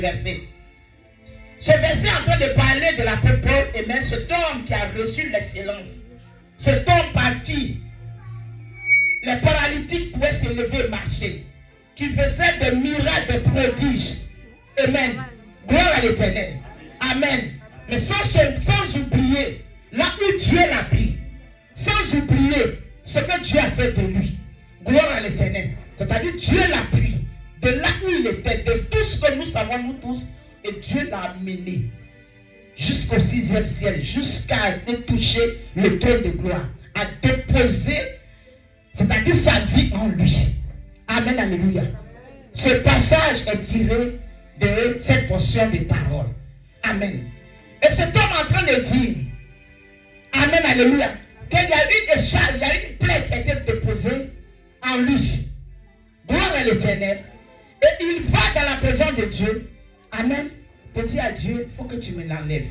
verset. Ce verset est en train de parler de l'apôtre Paul, et même cet homme qui a reçu l'excellence. Cet homme par qui les paralytiques pouvaient se lever et marcher, qui faisait des miracles, des prodiges. Amen. Gloire à l'Éternel. Amen. Mais sans oublier là où Dieu l'a pris, sans oublier ce que Dieu a fait de lui. Gloire à l'Éternel. C'est-à-dire Dieu l'a pris de là où il était, de tout ce que nous savons nous tous, et Dieu l'a amené jusqu'au 6e ciel, jusqu'à toucher le trône de gloire, à déposer, c'est-à-dire sa vie en lui. Amen, alléluia. Ce passage est tiré de cette portion de parole. Amen. Et cet homme est en train de dire, amen, alléluia, qu'il y a eu des charges, il y a eu une plaie qui a été déposée en lui. Gloire à l'Éternel. Et il va dans la présence de Dieu. Amen. Pour dire à Dieu, il faut que tu me l'enlèves.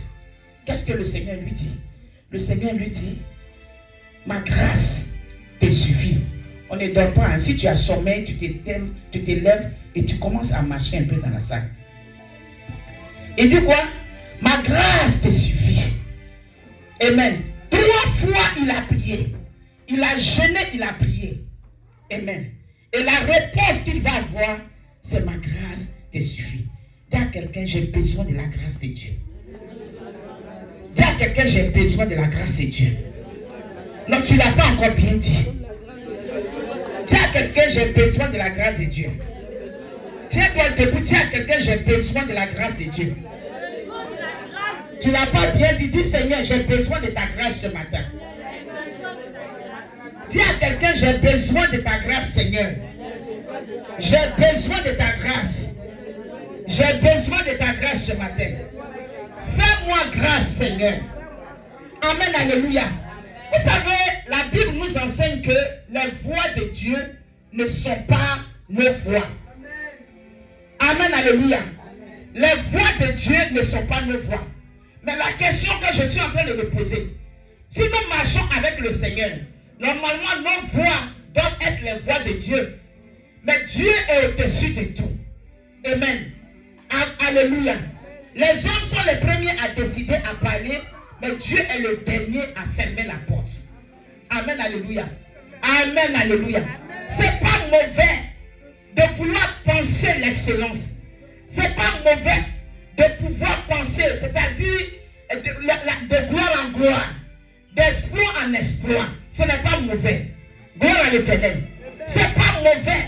Qu'est-ce que le Seigneur lui dit? Le Seigneur lui dit, ma grâce te suffit. On ne dort pas. Hein. Si tu as sommeil, tu te lèves et tu commences à marcher un peu dans la salle. Il dit quoi? Ma grâce te suffit. Amen. 3 fois il a prié. Il a jeûné, il a prié. Amen. Et la réponse qu'il va avoir, c'est ma grâce te suffit. Dis à quelqu'un, j'ai besoin de la grâce de Dieu. Dis à quelqu'un, j'ai besoin de la grâce de Dieu. Non, tu ne l'as pas encore bien dit. Dis à quelqu'un, j'ai besoin de la grâce de Dieu. Tiens-toi debout, dis à quelqu'un, j'ai besoin de la grâce de Dieu. Tu ne l'as pas bien dit, dis Seigneur, j'ai besoin de ta grâce ce matin. Dis à quelqu'un, j'ai besoin de ta grâce, Seigneur. J'ai besoin de ta grâce. J'ai besoin de ta grâce ce matin. Fais-moi grâce, Seigneur. Amen, alléluia. Vous savez, la Bible nous enseigne que les voies de Dieu ne sont pas nos voies. Amen, alléluia. Les voies de Dieu ne sont pas nos voies. Mais la question que je suis en train de me poser, si nous marchons avec le Seigneur, normalement nos voies doivent être les voies de Dieu. Mais Dieu est au-dessus de tout. Amen. Alléluia. Les hommes sont les premiers à décider à parler, mais Dieu est le dernier à fermer la porte. Amen, alléluia. Amen, alléluia. C'est pas mauvais de vouloir penser l'excellence. C'est pas mauvais de pouvoir penser, c'est-à-dire de gloire en gloire, d'exploit en exploit. Ce n'est pas mauvais. Gloire à l'Éternel. C'est pas mauvais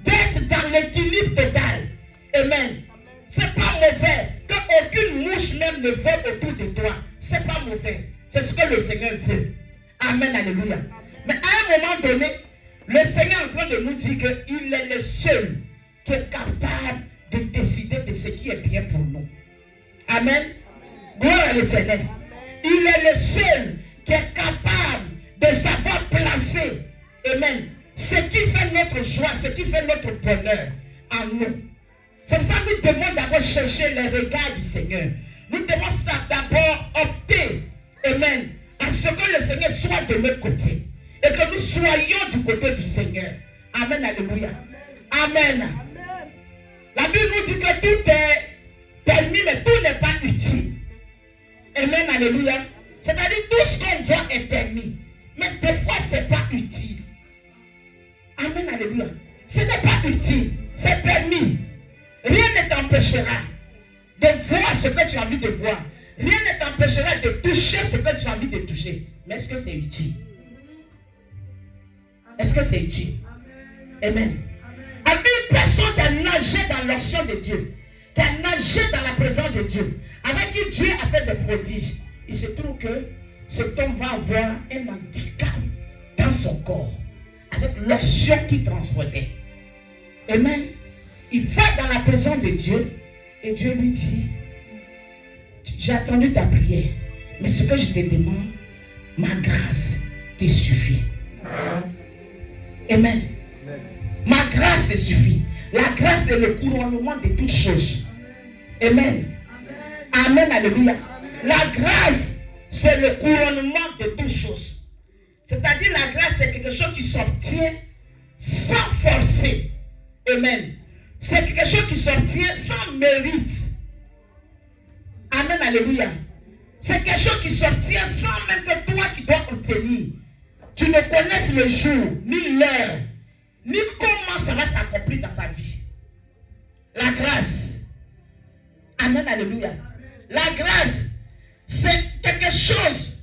d'être dans l'équilibre total. Amen. C'est pas mauvais qu'aucune mouche même ne vole autour de toi. C'est pas mauvais. C'est ce que le Seigneur veut. Amen, alléluia. Mais à un moment donné, le Seigneur est en train de nous dire qu'il est le seul qui est capable de décider de ce qui est bien pour nous. Amen. Gloire à l'Éternel. Il est le seul qui est capable de savoir placer, amen, ce qui fait notre joie, ce qui fait notre bonheur en nous. C'est pour ça que nous devons d'abord chercher les regards du Seigneur. Nous devons d'abord opter, amen, à ce que le Seigneur soit de notre côté. Et que nous soyons du côté du Seigneur. Amen, alléluia. Amen. La Bible nous dit que tout est permis, mais tout n'est pas utile. Amen, alléluia. C'est-à-dire tout ce qu'on voit est permis. Mais des fois, ce n'est pas utile. Amen, alléluia. Ce n'est pas utile. C'est permis. Rien ne t'empêchera de voir ce que tu as envie de voir. Rien ne t'empêchera de toucher ce que tu as envie de toucher. Mais est-ce que c'est utile? Est-ce que c'est utile? Amen. Avec une personne qui a nagé dans l'onction de Dieu, qui a nagé dans la présence de Dieu, avec qui Dieu a fait des prodiges, il se trouve que cet homme va avoir un handicap dans son corps, avec l'onction qui transportait. Amen. Il va dans la présence de Dieu et Dieu lui dit, j'ai attendu ta prière, mais ce que je te demande, ma grâce te suffit. Amen. Ma grâce te suffit. La grâce est le couronnement de toutes choses. Amen. Amen, alléluia. La grâce, c'est le couronnement de toutes choses. C'est-à-dire la grâce, c'est quelque chose qui s'obtient sans forcer. Amen. C'est quelque chose qui s'obtient sans mérite. Amen, alléluia. C'est quelque chose qui sortira sans même que toi qui dois obtenir. Tu ne connaisses le jour, ni l'heure, ni comment ça va s'accomplir dans ta vie. La grâce. Amen, alléluia. La grâce, c'est quelque chose.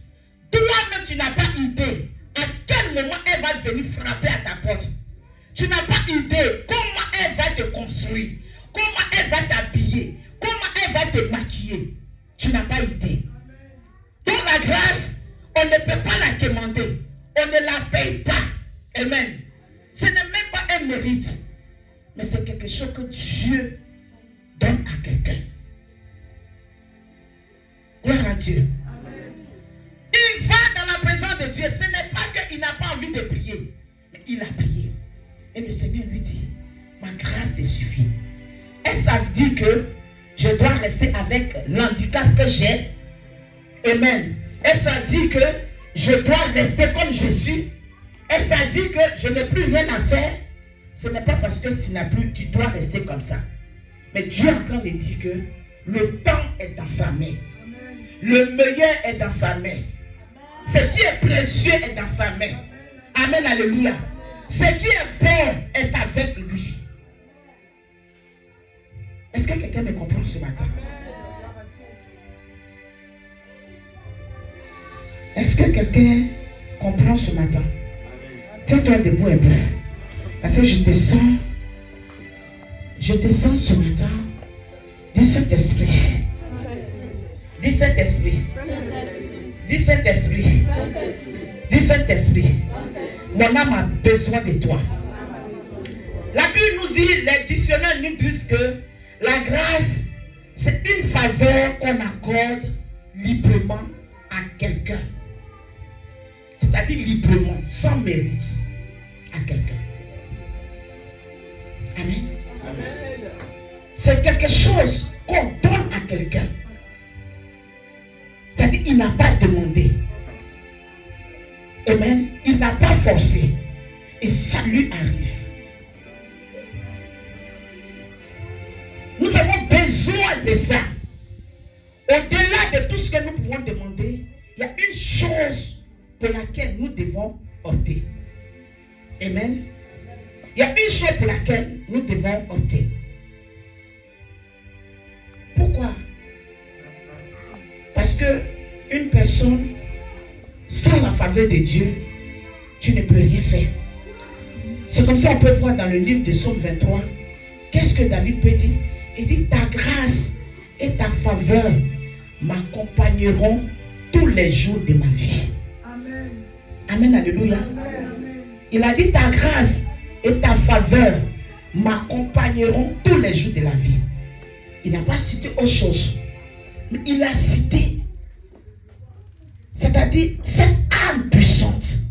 Toi-même, tu n'as pas idée à quel moment elle va venir frapper à ta porte. Tu n'as pas idée comment elle va te construire, comment elle va t'habiller, comment elle va te maquiller. Tu n'as pas idée. Donc la grâce, on ne peut pas la demander. On ne la paye pas. Amen. Ce n'est même pas un mérite. Mais c'est quelque chose que Dieu donne à quelqu'un. Gloire à Dieu. Amen. Il va dans la présence de Dieu. Ce n'est pas qu'il n'a pas envie de prier. Mais il a prié. Et le Seigneur lui dit, ma grâce te suffit. Et ça veut dire que je dois rester avec l'handicap que j'ai. Amen. Et ça dit que je dois rester comme je suis. Et ça dit que je n'ai plus rien à faire. Ce n'est pas parce que tu n'as plus, tu dois rester comme ça. Mais Dieu est en train de dire que le temps est dans sa main. Le meilleur est dans sa main. Ce qui est précieux est dans sa main. Amen, alléluia. Ce qui est bon est avec lui. Est-ce que quelqu'un me comprend ce matin? Est-ce que quelqu'un comprend ce matin? Tiens-toi debout un peu. Parce que je te sens ce matin. Dis Saint-Esprit. Dis Saint-Esprit. Dis Saint-Esprit. Dis Saint-Esprit. Mon âme a besoin de toi. La Bible nous dit, les dictionnaires nous disent que la grâce, c'est une faveur qu'on accorde librement à quelqu'un. C'est-à-dire librement, sans mérite, à quelqu'un. Amen. Amen. C'est quelque chose qu'on donne à quelqu'un. C'est-à-dire qu'il n'a pas demandé. Amen. Il n'a pas forcé. Et ça lui arrive. Nous avons besoin de ça. Au-delà de tout ce que nous pouvons demander, il y a une chose pour laquelle nous devons opter. Amen. Il y a une chose pour laquelle nous devons opter. Pourquoi? Parce que une personne sans la faveur de Dieu, tu ne peux rien faire. C'est comme ça on peut voir dans le livre de Psaume 23. Qu'est-ce que David peut dire? Il dit, ta grâce et ta faveur m'accompagneront tous les jours de ma vie. Amen. Amen, alléluia. Amen. Il a dit, ta grâce et ta faveur m'accompagneront tous les jours de la vie. Il n'a pas cité autre chose. Mais il a cité, c'est-à-dire cette âme puissante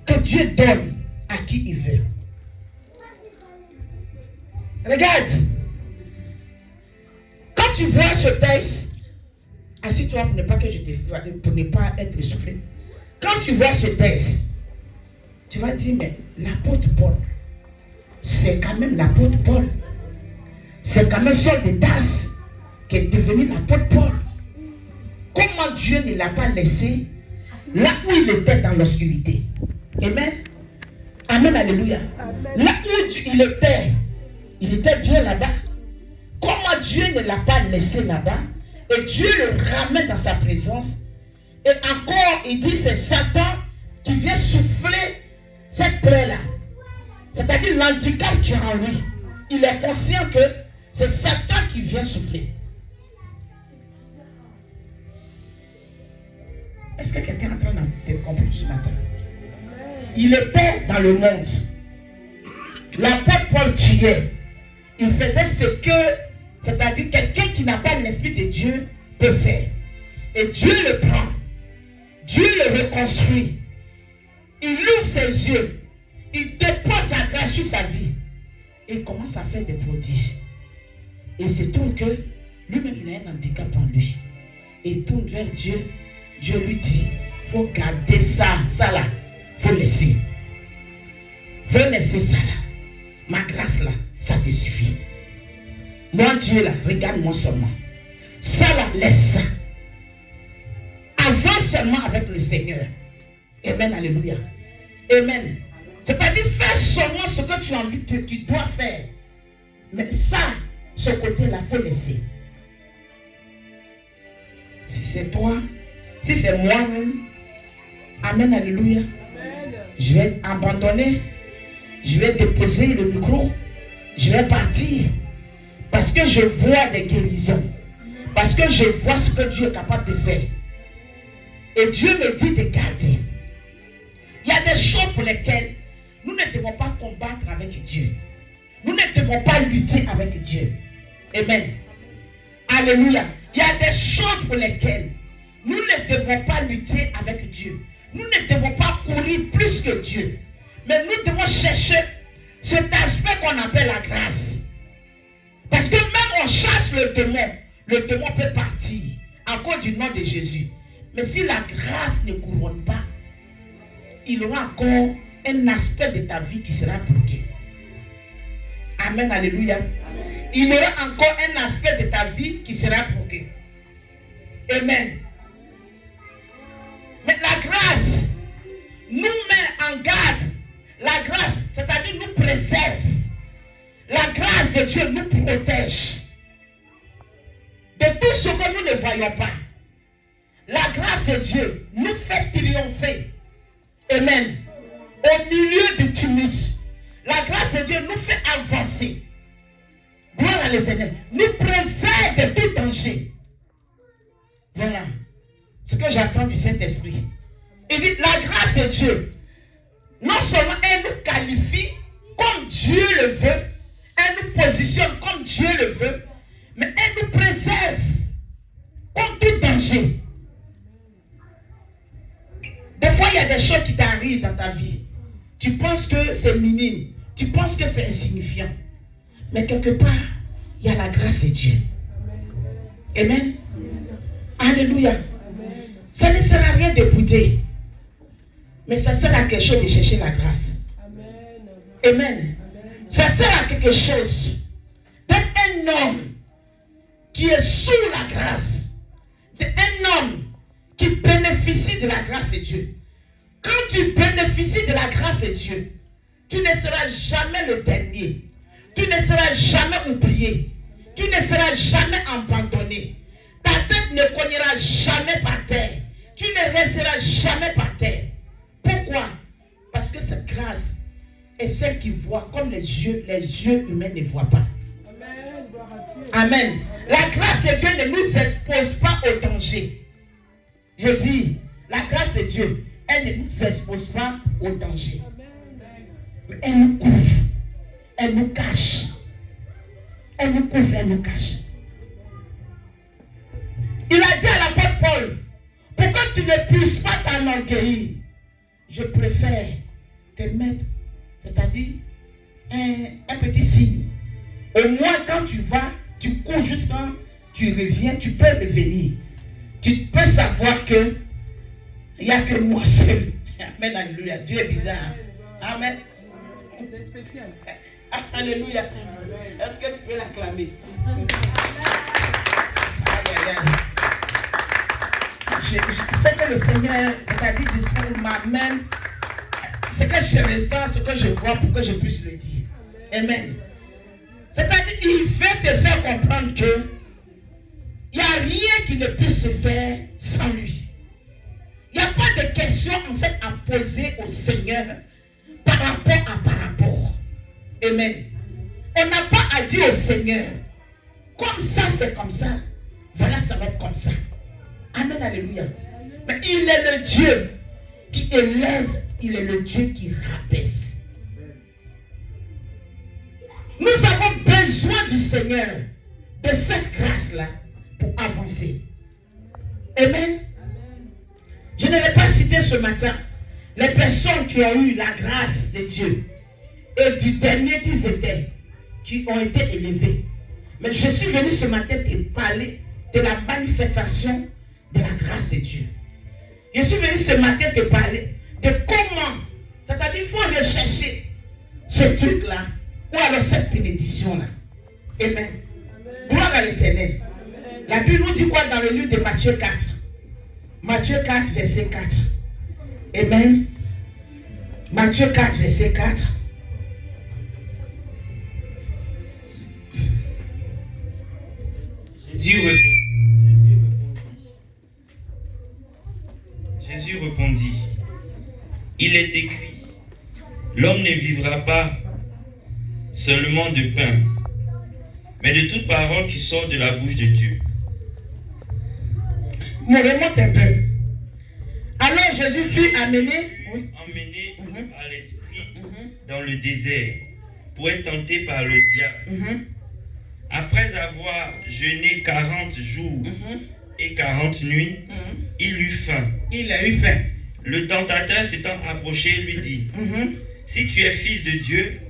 que Dieu donne à qui il veut. Regarde, quand tu vois ce texte, assis-toi pour ne pas que je te pour ne pas être essoufflé. Quand tu vois ce texte, tu vas dire, mais l'apôtre Paul, c'est quand même l'apôtre Paul. C'est quand même Saul de Tarse qui est devenu l'apôtre Paul. Comment Dieu ne l'a pas laissé là où il était dans l'obscurité? Amen. Amen, alléluia. Amen. Là où il était bien là-bas. Comment Dieu ne l'a pas laissé là-bas? Et Dieu le ramène dans sa présence. Et encore, il dit, c'est Satan qui vient souffler cette plaie-là. C'est-à-dire l'handicap qui est en lui. Il est conscient que c'est Satan qui vient souffler. Est-ce que quelqu'un est en train de comprendre ce matin? Il était dans le monde. L'apôtre Paul tuait. Il faisait ce que, c'est-à-dire quelqu'un qui n'a pas l'esprit de Dieu peut faire. Et Dieu le prend. Dieu le reconstruit. Il ouvre ses yeux. Il dépose sa grâce sur sa vie. Et il commence à faire des prodiges. Et il se trouve que lui-même il a un handicap en lui. Et il tourne vers Dieu. Dieu lui dit, il faut garder ça là. Il faut laisser. Il faut laisser ça là. Ma grâce là, ça te suffit. Moi Dieu là, regarde-moi seulement. Ça là, laisse ça. Avance seulement avec le Seigneur. Amen, alléluia. Amen. C'est-à-dire, fais seulement ce que tu as envie, tu dois faire. Mais ça, ce côté-là, il faut laisser. Si c'est toi, si c'est moi-même, amen, alléluia. Amen. Je vais abandonner, je vais déposer le micro, je vais partir. Parce que je vois des guérisons. Parce que je vois ce que Dieu est capable de faire. Et Dieu me dit de garder. Il y a des choses pour lesquelles nous ne devons pas combattre avec Dieu. Nous ne devons pas lutter avec Dieu. Amen. Alléluia. Il y a des choses pour lesquelles nous ne devons pas lutter avec Dieu. Nous ne devons pas courir plus que Dieu. Mais nous devons chercher cet aspect qu'on appelle la grâce. Parce que même on chasse le démon peut partir à cause du nom de Jésus. Mais si la grâce ne couronne pas, il y aura encore un aspect de ta vie qui sera bloqué. Amen, alléluia. Amen. Il y aura encore un aspect de ta vie qui sera bloqué. Amen. Mais la grâce nous met en garde. La grâce, c'est-à-dire nous préserve. La grâce de Dieu nous protège de tout ce que nous ne voyons pas. La grâce de Dieu nous fait triompher. Amen. Au milieu du tumulte. La grâce de Dieu nous fait avancer. Gloire à l'Éternel. Nous préserve de tout danger. Voilà ce que j'attends du Saint-Esprit. Il dit, la grâce de Dieu, non seulement elle nous qualifie comme Dieu le veut, elle nous positionne comme Dieu le veut, mais elle nous préserve contre tout danger. Des fois, il y a des choses qui t'arrivent dans ta vie. Tu penses que c'est minime. Tu penses que c'est insignifiant. Mais quelque part, il y a la grâce de Dieu. Amen. Alléluia. Ça ne sert à rien de bouder. Mais ça sert à quelque chose de chercher la grâce. Amen. Ça sert à quelque chose d'être un homme qui est sous la grâce. Un homme qui bénéficie de la grâce de Dieu. Quand tu bénéficies de la grâce de Dieu, tu ne seras jamais le dernier. Tu ne seras jamais oublié. Tu ne seras jamais abandonné. Ta tête ne cognera jamais par terre. Tu ne resteras jamais par terre. Pourquoi? Parce que cette grâce est celle qui voit comme les yeux humains ne voient pas. Amen. Amen. La grâce de Dieu ne nous expose pas au danger. Je dis, la grâce de Dieu, elle ne nous expose pas au danger. Mais elle nous couvre. Elle nous cache. Elle nous couvre, elle nous cache. Il a dit à l'apôtre Paul, pour que tu ne puisses pas t'enorgueillir, je préfère te mettre, c'est-à-dire un petit signe. Au moins quand tu vas, tu cours juste quand tu reviens, tu peux revenir. Tu peux savoir que il n'y a que moi seul. Amen, alléluia. Dieu est bizarre. Amen. C'est spécial. Alléluia. Est-ce que tu peux l'acclamer? Je sais que le Seigneur, c'est-à-dire l'Esprit m'amène ce que je ressens, ce que je vois pour que je puisse le dire. Amen. C'est-à-dire il veut te faire comprendre que il n'y a rien qui ne puisse se faire sans lui. Il n'y a pas de question en fait à poser au Seigneur par rapport. Amen. On n'a pas à dire au Seigneur, comme ça c'est comme ça, voilà ça va être comme ça. Amen, alléluia. Mais il est le Dieu qui élève, il est le Dieu qui rabaisse. Nous avons besoin du Seigneur, de cette grâce-là, pour avancer. Amen. Je ne vais pas citer ce matin les personnes qui ont eu la grâce de Dieu et du dernier qu'ils étaient, qui ont été élevés. Mais je suis venu ce matin te parler de la manifestation de la grâce de Dieu. Je suis venu ce matin te parler de comment, c'est-à-dire il faut rechercher ce truc-là, ou alors cette bénédiction-là. Amen. Gloire à l'Éternel. La Bible nous dit quoi dans le livre de Matthieu 4? Matthieu 4, verset 4. Amen. Matthieu 4, verset 4. Jésus répondit, il est écrit, l'homme ne vivra pas seulement de pain, mais de toute parole qui sort de la bouche de Dieu. On remonte un peu. Alors Jésus fut amené À l'esprit dans le désert pour être tenté par le diable. Après avoir jeûné 40 jours et 40 nuits, il eut faim. Il a eu faim. Le tentateur s'étant approché lui dit, si tu es fils de Dieu,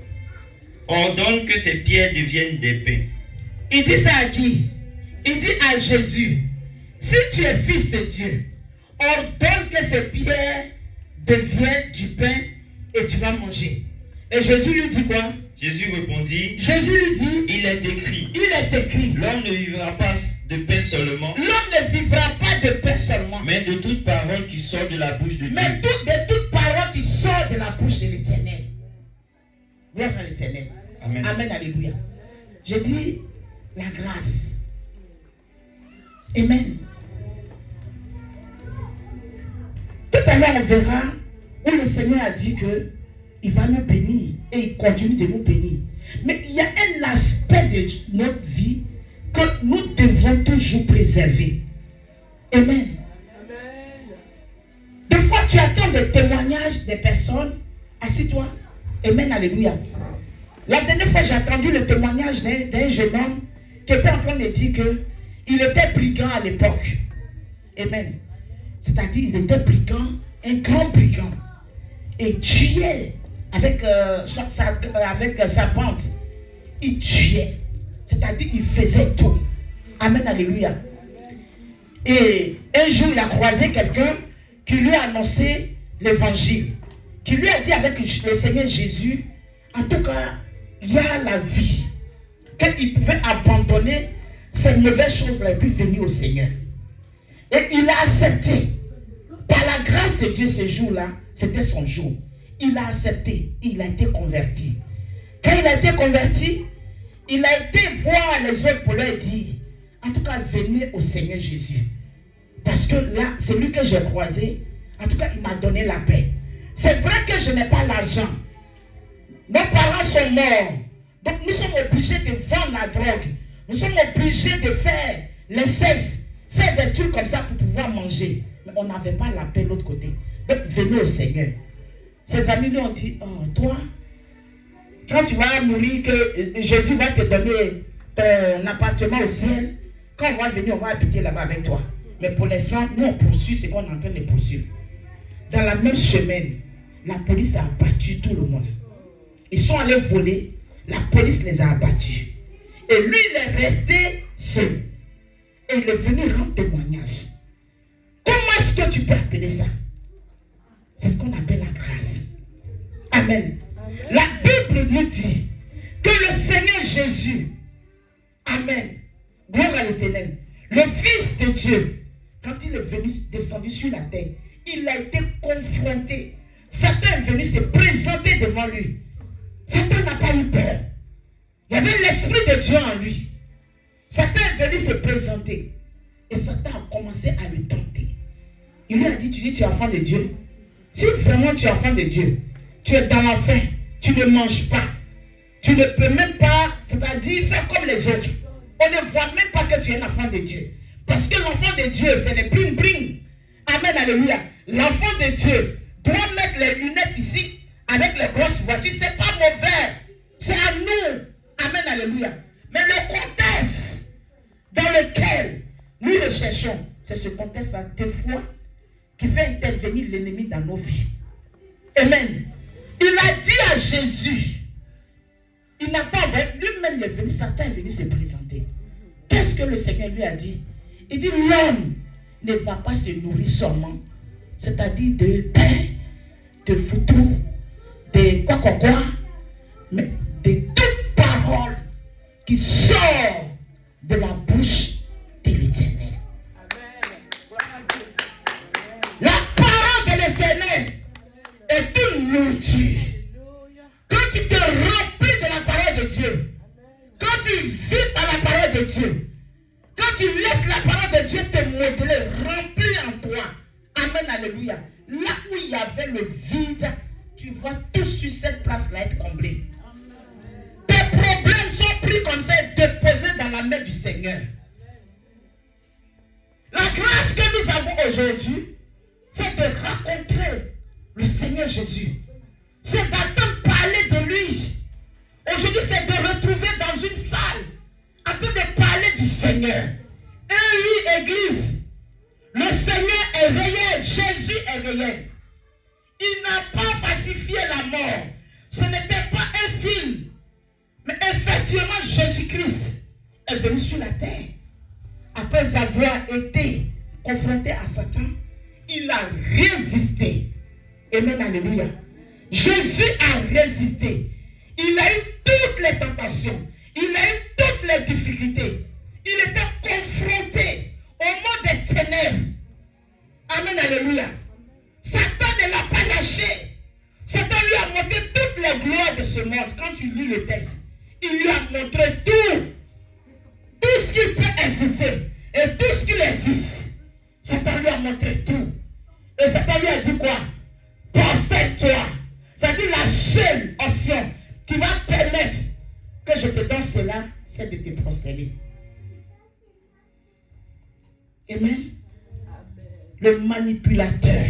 ordonne que ces pierres deviennent des pains. Il dit ça à qui? Il dit à Jésus, si tu es fils de Dieu, ordonne que ces pierres deviennent du pain et tu vas manger. Et Jésus lui dit quoi? Jésus répondit, Jésus lui dit, il est écrit, l'homme ne vivra pas de pain seulement, ne vivra pas de pain seulement, mais de toute parole qui sort de la bouche de Dieu. Mais de toute parole qui sort de la bouche de l'Éternel. Gloire à l'Éternel. Amen. Amen, alléluia. Je dis la grâce. Amen. Tout à l'heure, on verra où le Seigneur a dit que il va nous bénir et il continue de nous bénir. Mais il y a un aspect de notre vie que nous devons toujours préserver. Amen. Des fois, tu attends des témoignages des personnes. Assis-toi. Amen, alléluia. La dernière fois, j'ai entendu le témoignage d'un jeune homme qui était en train de dire qu'il était brigand à l'époque. Amen. C'est-à-dire, il était brigand, un grand brigand. Et tuait avec sa pente. Il tuait. C'est-à-dire, il faisait tout. Amen, alléluia. Et un jour, il a croisé quelqu'un qui lui a annoncé l'évangile. Qui lui a dit avec le Seigneur Jésus, en tout cas, il y a la vie. Qu'il pouvait abandonner ces mauvaises choses-là et puis venir au Seigneur. Et il a accepté. Par la grâce de Dieu, ce jour-là, c'était son jour. Il a accepté. Il a été converti. Quand il a été converti, il a été voir les autres pour leur dire, en tout cas, venez au Seigneur Jésus. Parce que là, c'est lui que j'ai croisé. En tout cas, il m'a donné la paix. C'est vrai que je n'ai pas l'argent. Nos parents sont morts. Donc nous sommes obligés de vendre la drogue. Nous sommes obligés de faire l'inceste. Faire des trucs comme ça pour pouvoir manger. Mais on n'avait pas la paix de l'autre côté. Donc venez au Seigneur. Ses amis lui ont dit, oh toi, quand tu vas mourir, que Jésus va te donner ton appartement au ciel. Quand on va venir, on va habiter là-bas avec toi. Mais pour l'instant, nous on poursuit ce qu'on est en train de poursuivre. Dans la même semaine, la police a abattu tout le monde. Ils sont allés voler, la police les a abattus. Et lui, il est resté seul. Et il est venu rendre témoignage. Comment est-ce que tu peux appeler ça? C'est ce qu'on appelle la grâce. Amen. La Bible nous dit que le Seigneur Jésus, Amen, gloire à l'Éternel, le Fils de Dieu, quand il est venu, descendu sur la terre, il a été confronté. Satan est venu se présenter devant lui. Satan n'a pas eu peur. Il y avait l'Esprit de Dieu en lui. Satan est venu se présenter. Et Satan a commencé à le tenter. Il lui a dit, tu es enfant de Dieu. Si vraiment tu es enfant de Dieu, tu es dans la faim, tu ne manges pas. Tu ne peux même pas, c'est-à-dire faire comme les autres. On ne voit même pas que tu es un enfant de Dieu. Parce que l'enfant de Dieu, c'est les bling-bling. Amen, alléluia. L'enfant de Dieu doit mettre les lunettes ici avec les grosses voitures. C'est pas mauvais. C'est à nous. Amen, alléluia. Mais le contexte dans lequel nous le cherchons, c'est ce contexte-là, des fois, qui fait intervenir l'ennemi dans nos vies. Amen. Il a dit à Jésus, il n'a pas lui-même est venu, Satan est venu se présenter. Qu'est-ce que le Seigneur lui a dit? Il dit, l'homme ne va pas se nourrir seulement, c'est-à-dire de pain, de photos, de quoi, mais de toute parole qui sort de la bouche de l'Éternel. nourriture. Quand tu te remplis de la parole de Dieu, quand tu vis par la parole de Dieu, quand tu laisses la parole de Dieu te modeler, remplir en toi. Amen, alléluia. Là où il y avait le vide, tu vois tout sur cette place-là être comblé. Tes problèmes sont pris comme ça et déposés dans la main du Seigneur. La grâce que nous avons aujourd'hui, c'est de rencontrer le Seigneur Jésus. C'est d'entendre parler de lui. Aujourd'hui, c'est de retrouver dans une salle, en train de parler du Seigneur. Et oui, Église, le Seigneur est réel, Jésus est réel. Il n'a pas falsifié la mort. Ce n'était pas un film. Mais effectivement, Jésus-Christ est venu sur la terre. Après avoir été confronté à Satan, il a résisté. Amen, alléluia. Jésus a résisté. Il a eu toutes les tentations. Il a eu toutes les difficultés. Il était confronté au monde des ténèbres. Amen, alléluia. Satan ne l'a pas lâché. Satan lui a montré toutes les gloires de ce monde. Quand tu lis le texte, il lui a montré tout. Tout ce qu'il peut exister. Et tout ce qu'il existe. Satan lui a montré tout. Et Satan lui a dit quoi? Prosterne-toi. C'est-à-dire la seule option qui va permettre que je te donne cela, c'est de te prosterner. Amen. Le manipulateur.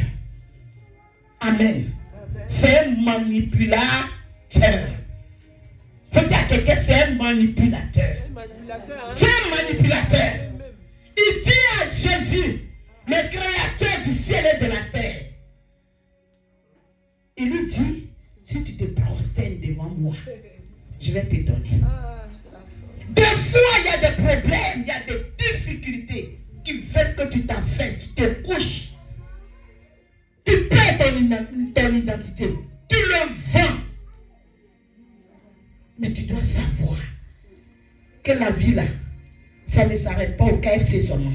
Amen. C'est un manipulateur. Faut dire à quelqu'un, c'est un manipulateur. C'est un manipulateur. Il dit à Jésus, le créateur du ciel et de la terre. Il lui dit, si tu te prosternes devant moi, je vais te donner. Des fois, il y a des problèmes, il y a des difficultés qui veulent que tu t'affaisses, tu te couches. Tu perds ton identité. Tu le vends. Mais tu dois savoir que la vie là, ça ne s'arrête pas au KFC seulement.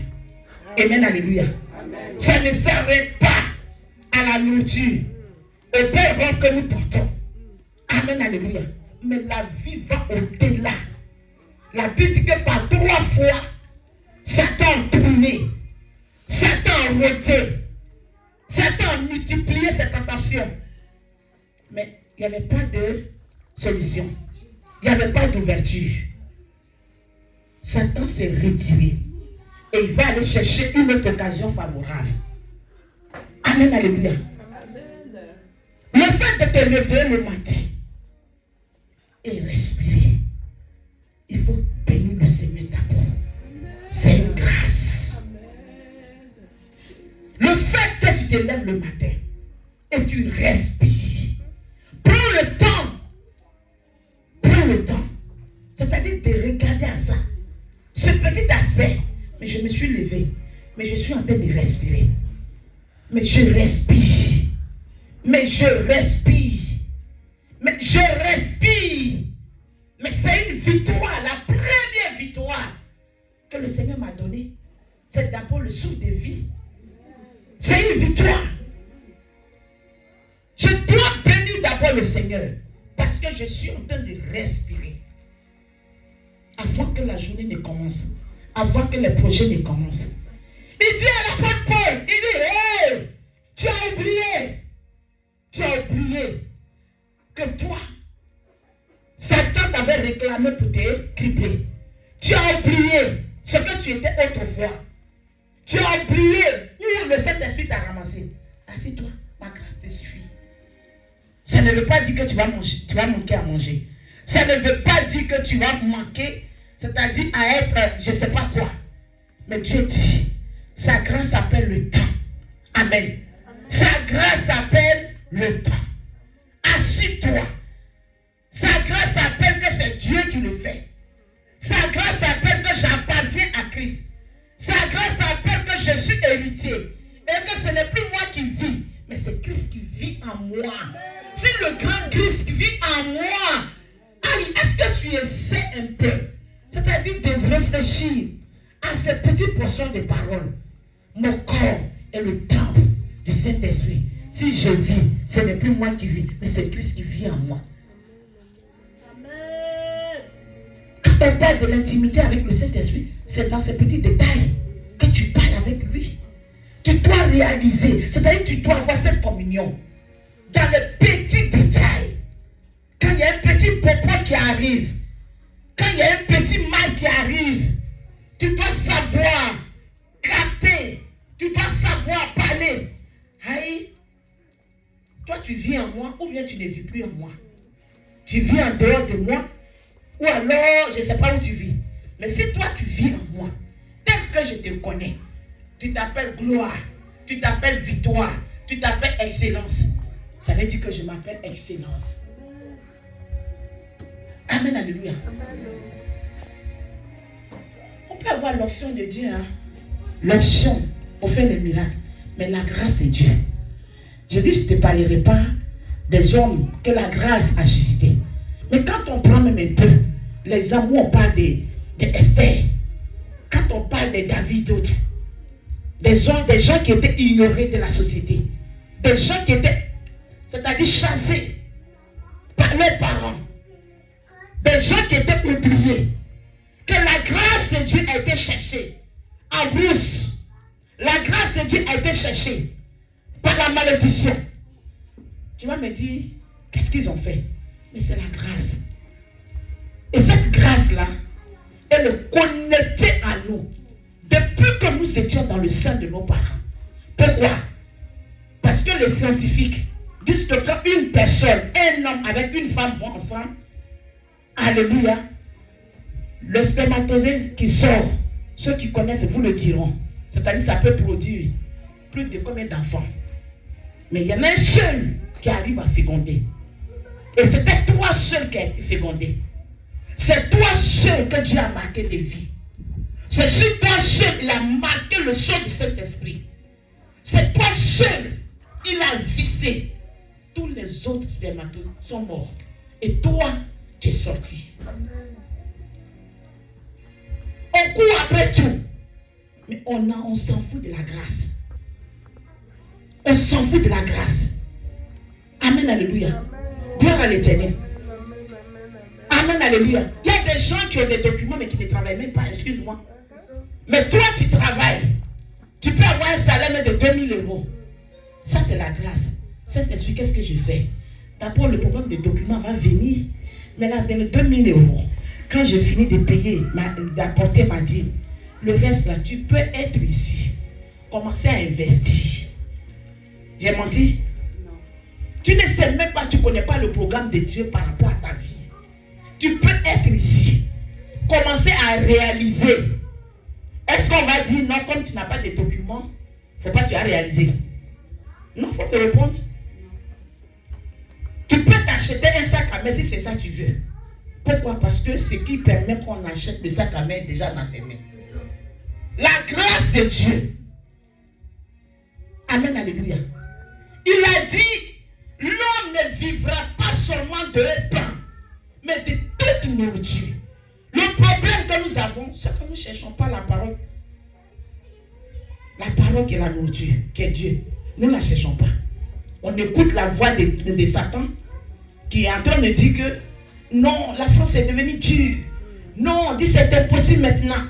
Amen, alléluia. Amen. Ça ne s'arrête pas à la nourriture, au pain rond que nous portons. Amen, alléluia. Mais la vie va au-delà. La Bible dit que par 3 fois, Satan a tourné, Satan a ôté, Satan a multiplié ses tentations. Mais il n'y avait pas de solution. Il n'y avait pas d'ouverture. Satan s'est retiré. Et il va aller chercher une autre occasion favorable. Amen, alléluia. Le fait de te lever le matin et respirer, il faut bénir le Seigneur d'abord. C'est une grâce. Le fait que tu te lèves le matin et tu respires, prends le temps. Prends le temps. C'est-à-dire de regarder à ça. Ce petit aspect. Mais je me suis levé. Mais je suis en train de respirer. Mais je respire. Mais je respire. Mais je respire. Mais c'est une victoire. La première victoire que le Seigneur m'a donnée, c'est d'abord le souffle de vie. C'est une victoire. Je dois bénir d'abord le Seigneur. Parce que je suis en train de respirer. Avant que la journée ne commence. Avant que les projets ne commencent. Il dit à l'apôtre Paul, il dit, hey, tu as oublié que toi, Satan t'avait réclamé pour te cribler. Tu as oublié ce que tu étais autrefois. Tu as oublié où le Saint-Esprit t'a ramassé. Assis-toi, ma grâce te suffit. Ça ne veut pas dire que tu vas manquer à manger. Ça ne veut pas dire que tu vas manquer, c'est-à-dire à être, je ne sais pas quoi. Mais Dieu dit, sa grâce appelle le temps. Amen. Sa grâce appelle le temps. Assis-toi. Sa grâce appelle que c'est Dieu qui le fait. Sa grâce appelle que j'appartiens à Christ. Sa grâce appelle que je suis héritier. Et que ce n'est plus moi qui vis, mais c'est Christ qui vit en moi. Si le grand Christ vit en moi, est-ce que tu essaies un peu? C'est-à-dire de réfléchir à ces petites portions de paroles. Mon corps est le temple du Saint-Esprit. Si je vis, ce n'est plus moi qui vis, mais c'est Christ qui vit en moi. Quand on parle de l'intimité avec le Saint-Esprit, c'est dans ces petits détails que tu parles avec lui. Tu dois réaliser, c'est-à-dire que tu dois avoir cette communion dans les petits détails. Quand il y a un petit popo qui arrive, quand il y a un petit mal qui arrive, tu dois savoir capter, tu dois savoir parler. Aïe, toi tu vis en moi ou bien tu ne vis plus en moi. Tu vis en dehors de moi ou alors je ne sais pas où tu vis. Mais si toi tu vis en moi, tel que je te connais, tu t'appelles gloire, tu t'appelles victoire, tu t'appelles excellence. Ça veut dire que je m'appelle excellence. Amen, alléluia. On peut avoir l'onction de Dieu, hein? L'onction pour faire des miracles. Mais la grâce de Dieu. Je dis, je ne te parlerai pas des hommes que la grâce a suscité. Mais quand on prend même un peu les hommes où on parle d'Esther, quand on parle de David, d'autres, des gens qui étaient ignorés de la société, des gens qui étaient, c'est-à-dire chassés par leurs parents, des gens qui étaient oubliés, que la grâce de Dieu a été cherchée en brousse. La grâce de Dieu a été cherchée par la malédiction. Tu vas me dire, qu'est-ce qu'ils ont fait? Mais c'est la grâce. Et cette grâce-là, elle est connectée à nous depuis que nous étions dans le sein de nos parents. Pourquoi? Parce que les scientifiques disent que quand une personne, un homme avec une femme vont ensemble, alléluia, le spermatozoïde qui sort, ceux qui connaissent vous le diront. C'est-à-dire ça peut produire plus de combien d'enfants. Mais il y en a un seul qui arrive à féconder. Et c'était toi seul qui a été fécondé. C'est toi seul que Dieu a marqué des vies. C'est sur toi seul il a marqué le sceau du Saint-Esprit. C'est toi seul il a vissé. Tous les autres spermatozoïdes sont morts. Et toi, tu es sorti. On court après tout. Mais on s'en fout de la grâce. On s'en fout de la grâce. Amen, alléluia. Gloire à l'Éternel. Amen, alléluia. Il y a des gens qui ont des documents mais qui ne travaillent même pas, excuse-moi. Mais toi, tu travailles. Tu peux avoir un salaire même de 2000 €. Ça, c'est la grâce. Saint-Esprit, qu'est-ce que je fais? D'abord, le problème des documents va venir. Mais là, dans les 2000 €, quand j'ai fini de payer, d'apporter ma dîme, le reste là, tu peux être ici. Commencer à investir. J'ai menti? Non. Tu ne sais même pas, tu ne connais pas le programme de Dieu par rapport à ta vie. Tu peux être ici. Commencer à réaliser. Est-ce qu'on va dire non, comme tu n'as pas de documents, il ne faut pas que tu as réalisé? Non, il faut te répondre. Tu peux t'acheter un sac à main si c'est ça que tu veux. Pourquoi? Parce que ce qui permet qu'on achète le sac à main est déjà dans tes mains. La grâce de Dieu. Amen, alléluia. Il a dit, l'homme ne vivra pas seulement de pain, mais de toute nourriture. Le problème que nous avons, c'est que nous ne cherchons pas la parole. La parole qui est la nourriture, qui est Dieu. Nous ne la cherchons pas. On écoute la voix de Satan qui est en train de dire que non, la France est devenue dure. Non, on dit c'est impossible maintenant.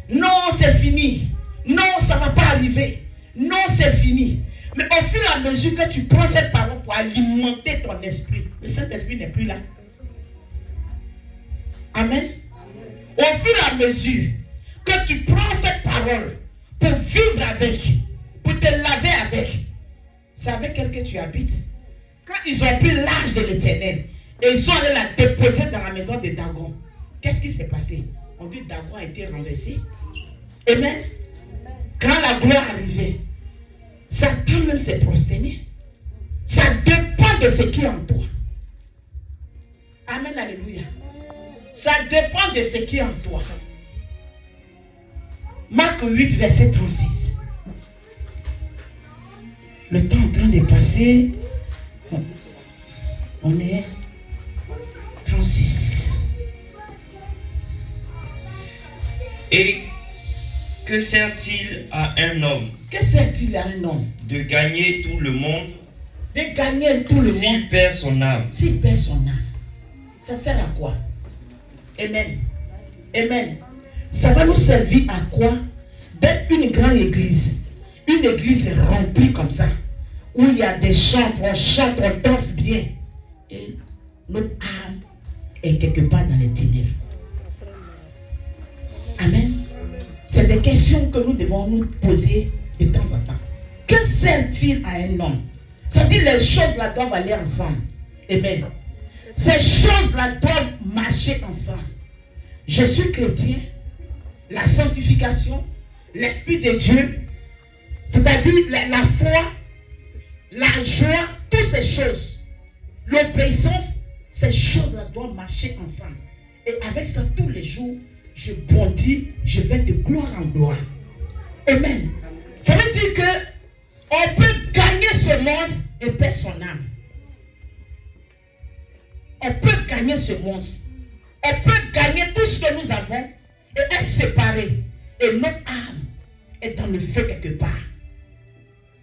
Non, c'est fini. Non, ça ne va pas arriver. Non, c'est fini. Mais au fur et à mesure que tu prends cette parole pour alimenter ton esprit, le Saint-Esprit n'est plus là. Amen. Au fur et à mesure que tu prends cette parole pour vivre avec, pour te laver avec, c'est avec elle que tu habites. Quand ils ont pris l'âge de l'Éternel et ils sont allés la déposer dans la maison de Dagon, qu'est-ce qui s'est passé? On dit que Dagon a été renversé. Amen. Quand la gloire arrivait, Satan même s'est prosterné. Ça dépend de ce qui est en toi. Amen, alléluia. Ça dépend de ce qui est en toi. Marc 8, verset 36. Le temps est en train de passer. On est 36. Et que sert-il à un homme? Que sert-il à un homme de gagner tout le monde de gagner tout le monde. S'il perd son âme. S'il perd son âme, ça sert à quoi? Amen. Amen. Ça va nous servir à quoi? D'être une grande église. Une église remplie comme ça. Où il y a des chants, on danse bien. Et notre âme est quelque part dans les ténèbres. Amen. C'est des questions que nous devons nous poser de temps en temps. Que sert-il à un homme? C'est-à-dire les choses-là doivent aller ensemble. Amen. Ces choses-là doivent marcher ensemble. Je suis chrétien. La sanctification, l'Esprit de Dieu, c'est-à-dire la foi, la joie, toutes ces choses, l'obéissance, ces choses-là doivent marcher ensemble. Et avec ça, tous les jours, je bondis, je vais de gloire en gloire. Amen. Ça veut dire que on peut gagner ce monde et perdre son âme. On peut gagner ce monde. On peut gagner tout ce que nous avons et être séparés. Et notre âme est dans le feu quelque part.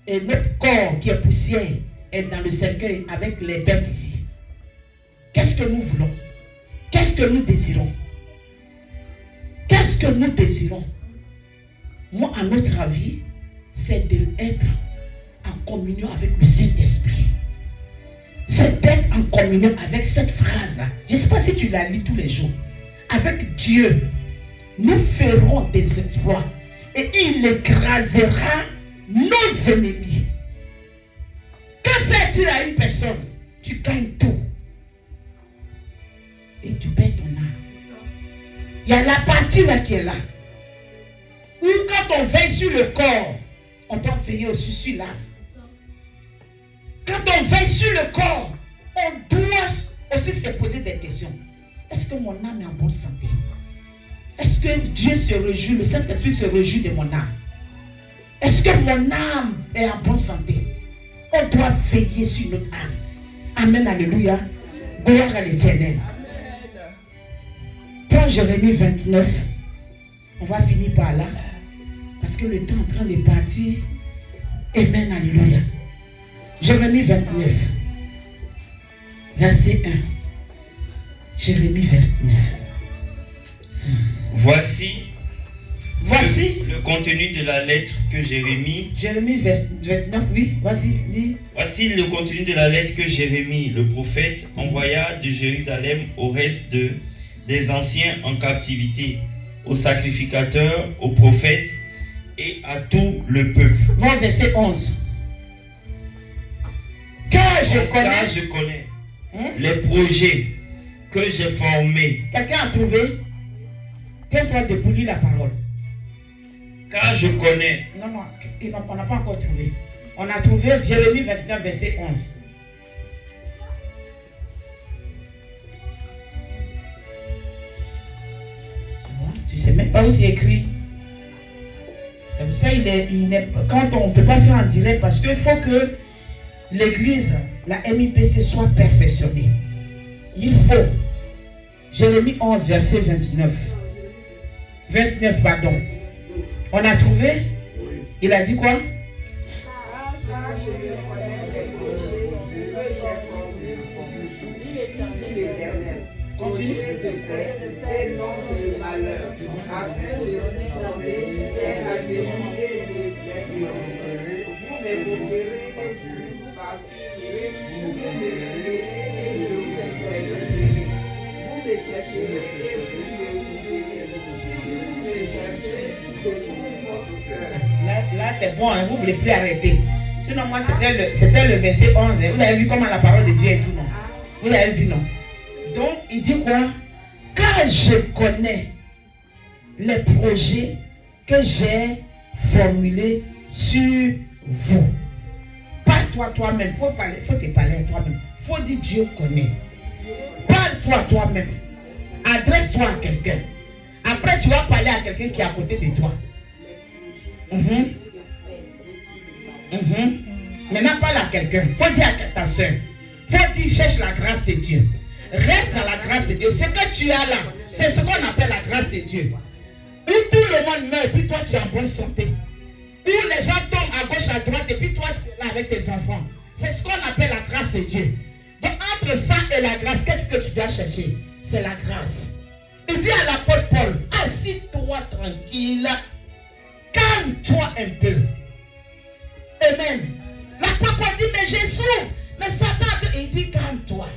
Et notre corps qui est poussière est dans le cercueil avec les bêtes ici. Qu'est-ce que nous voulons? Qu'est-ce que nous désirons? Qu'est-ce que nous désirons? Moi, à notre avis, c'est d'être en communion avec le Saint-Esprit. C'est d'être en communion avec cette phrase-là. Je ne sais pas si tu la lis tous les jours. Avec Dieu, nous ferons des exploits et il écrasera nos ennemis. Que sert-il à une personne? Tu gagnes tout et tu perds ton âme. Il y a la partie là qui est là. Où quand on veille sur le corps, on doit veiller aussi sur l'âme. Quand on veille sur le corps, on doit aussi se poser des questions. Est-ce que mon âme est en bonne santé? Est-ce que Dieu se réjouit, le Saint-Esprit se réjouit de mon âme? Est-ce que mon âme est en bonne santé? On doit veiller sur notre âme. Amen, alléluia. Gloire à l'Éternel. Prends Jérémie 29. On va finir par là. Parce que le temps est en train de partir. Amen, alléluia. Jérémie 29. Verset 1. Jérémie 29. Voici le contenu de la lettre que Jérémie. Jérémie 29, oui, vas-y, dis. Voici le contenu de la lettre que Jérémie, le prophète, envoya de Jérusalem au reste des anciens en captivité, aux sacrificateurs, aux prophètes et à tout le peuple. Bon, verset 11. Car je connais les projets que j'ai formés. Quelqu'un a trouvé? Tiens-toi debout, lis la parole. Car je connais. Non, on n'a pas encore trouvé. On a trouvé Jérémie 29, verset 11. Tu sais même pas où c'est écrit. C'est pour ça quand on ne peut pas faire en direct, parce qu'il faut que l'église, la MIPC, soit perfectionnée. Il faut. Jérémie 11, verset 29. 29, pardon. On a trouvé? Oui. Il a dit quoi? Continue. Là c'est bon, hein, vous ne voulez plus arrêter. Sinon, moi, c'était le verset 11. Hein. Vous avez vu comment la parole de Dieu est tout, non? Vous avez vu, non? Donc, il dit quoi? Car je connais les projets que j'ai formulés sur vous. Pas toi-même. Faut te parler à toi-même. Faut dire Dieu connaît. Parle-toi toi-même. Adresse-toi à quelqu'un. Après, tu vas parler à quelqu'un qui est à côté de toi. Maintenant, parle à quelqu'un. Faut dire à ta soeur. Faut dire cherche la grâce de Dieu. Reste dans la grâce de Dieu. Ce que tu as là, c'est ce qu'on appelle la grâce de Dieu. Où tout le monde meurt et puis toi tu es en bonne santé. Où les gens tombent à gauche, à droite et puis toi tu es là avec tes enfants. C'est ce qu'on appelle la grâce de Dieu. Donc entre ça et la grâce, qu'est-ce que tu dois chercher? C'est la grâce. Il dit à l'apôtre Paul, assis-toi tranquille, calme-toi un peu. Amen. L'apôtre Paul dit, mais je souffre. Mais Satan, il dit, calme-toi.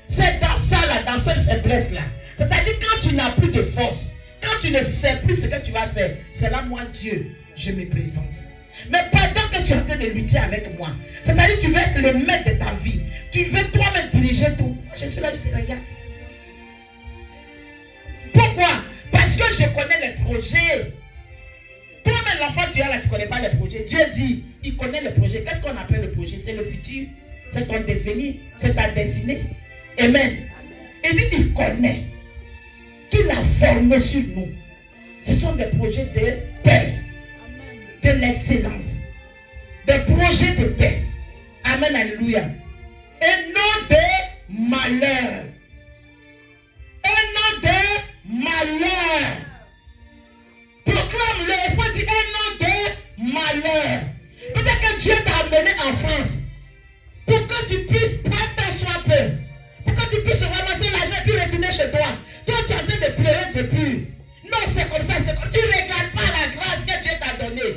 C'est dans ça, là, dans cette faiblesse-là. C'est-à-dire quand tu n'as plus de force, quand tu ne sais plus ce que tu vas faire, c'est là, moi, Dieu, je me présente. Mais pendant que tu es en train de lutter avec moi, c'est-à-dire que tu veux être le maître de ta vie, tu veux toi-même diriger tout. Je suis là, je te regarde. Pourquoi? Parce que je connais les projets. Toi-même, l'enfant, tu es là, tu ne connais pas les projets. Dieu dit, il connaît les projets. Qu'est-ce qu'on appelle le projet? C'est le futur, c'est ton devenir, c'est ta destinée. Amen. Il dit, il connaît. Qu'il a formé sur nous. Ce sont des projets de paix, de l'excellence, des projets de paix. Amen, alléluia. Et non de malheur. Et non de malheur. Proclame-le, il faut dire un nom de malheur. Peut-être que Dieu t'a amené en France pour que tu puisses prendre ta soin peu, pour que tu puisses ramasser l'argent et puis retourner chez toi. Toi, tu es en train de pleurer depuis. Non, c'est comme ça, c'est comme tu ne regardes pas la grâce que Dieu t'a donnée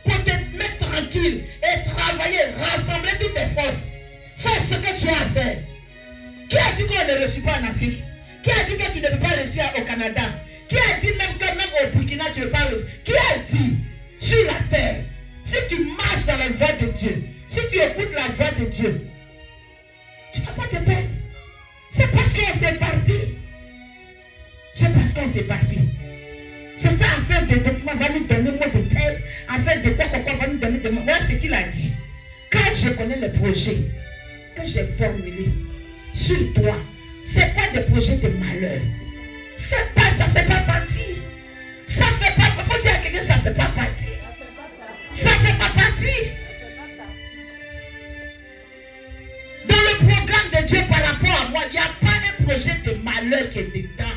pour te mettre tranquille et travailler, rassembler toutes tes forces. Fais ce que tu as à faire. Qui a dit qu'on ne reçoit pas en Afrique? Qui a dit que tu ne peux pas réussir au Canada? Qui a dit même que même au Burkina tu ne peux pas réussir? Qui a dit sur la terre, si tu marches dans la voie de Dieu, si tu écoutes la voix de Dieu, tu ne vas pas te perdre. C'est parce qu'on s'éparpille. C'est parce qu'on s'éparpille. C'est ça, en fait, de document va nous donner mot de tête. En fait, de quoi va nous donner de mots. Voilà ce qu'il a dit. Quand je connais le projet que j'ai formulé sur toi, ce n'est pas des projets de malheur. Ça ne fait pas partie. Ça ne fait pas. Il faut dire à quelqu'un, ça ne fait pas partie. Ça ne fait pas partie. Dans le programme de Dieu par rapport à moi, il n'y a pas un projet de malheur qui est dedans.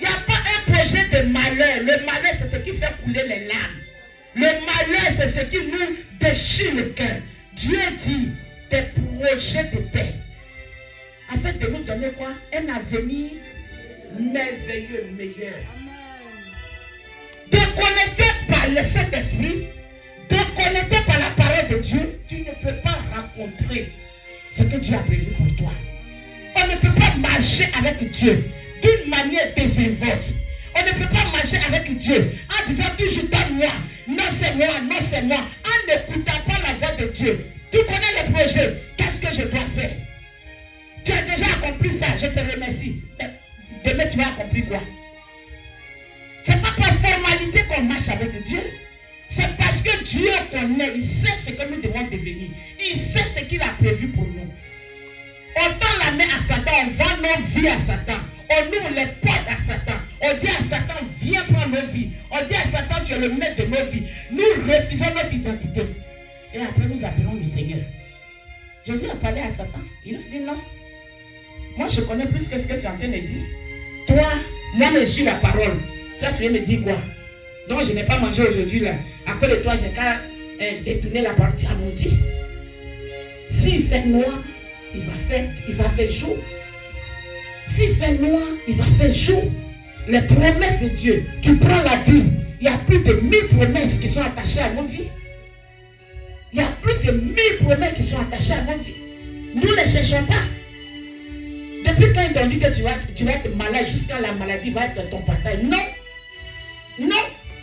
Il n'y a pas un projet de malheur. Le malheur, c'est ce qui fait couler les larmes. Le malheur, c'est ce qui nous déchire le cœur. Dieu dit des projets de paix. Afin de nous donner quoi? Un avenir merveilleux, meilleur. Déconnecté par le Saint-Esprit, déconnecté par la parole de Dieu, tu ne peux pas rencontrer ce que Dieu a prévu pour toi. On ne peut pas marcher avec Dieu d'une manière désinvolte. On ne peut pas marcher avec Dieu en disant toujours donne-moi, non c'est moi, non c'est moi, en n'écoutant pas la voix de Dieu. Tu connais le projet, qu'est-ce que je dois faire? Tu as déjà accompli ça, je te remercie. Mais demain tu vas accomplir quoi? Ce n'est pas par formalité qu'on marche avec Dieu. C'est parce que Dieu connaît, il sait ce que nous devons devenir. Il sait ce qu'il a prévu pour nous. On tend la main à Satan, on vend nos vies à Satan. On ouvre les portes à Satan. On dit à Satan, viens prendre nos vies. On dit à Satan, tu es le maître de nos vies. Nous refusons notre identité. Et après, nous appelons le Seigneur. Jésus a parlé à Satan. Il a dit non. Moi, je connais plus que ce que tu es en train de dire. Toi, moi, je suis la parole. Toi, tu viens me dire quoi? Donc, je n'ai pas mangé aujourd'hui là. À cause de toi, j'ai qu'à détourner la parole. Tu as menti. S'il fait noir, il va faire jour. S'il fait noir, il va faire jour. Les promesses de Dieu, tu prends la Bible, il y a plus de 1000 promesses qui sont attachées à nos vies. Il y a plus de 1000 promesses qui sont attachées à nos vies. Nous ne cherchons pas. Depuis quand ils t'ont dit que tu vas être malade jusqu'à la maladie va être dans ton partage. Non. Non.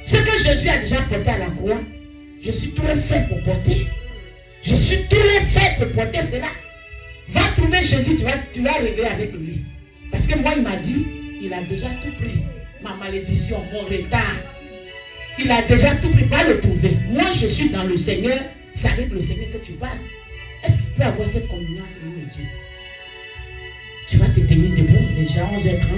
Ce que Jésus a déjà porté à la croix, je suis trop fait pour porter. Je suis trop fait pour porter cela. Va trouver Jésus, tu vas régler avec lui. Parce que moi, il m'a dit, il a déjà tout pris. Ma malédiction, mon retard. Il a déjà tout pris. Va le trouver. Moi, je suis dans le Seigneur. C'est avec le Seigneur que tu parles. Est-ce qu'il peut avoir cette communion entre nous et Dieu? Tu vas te tenir debout, déjà 11h30.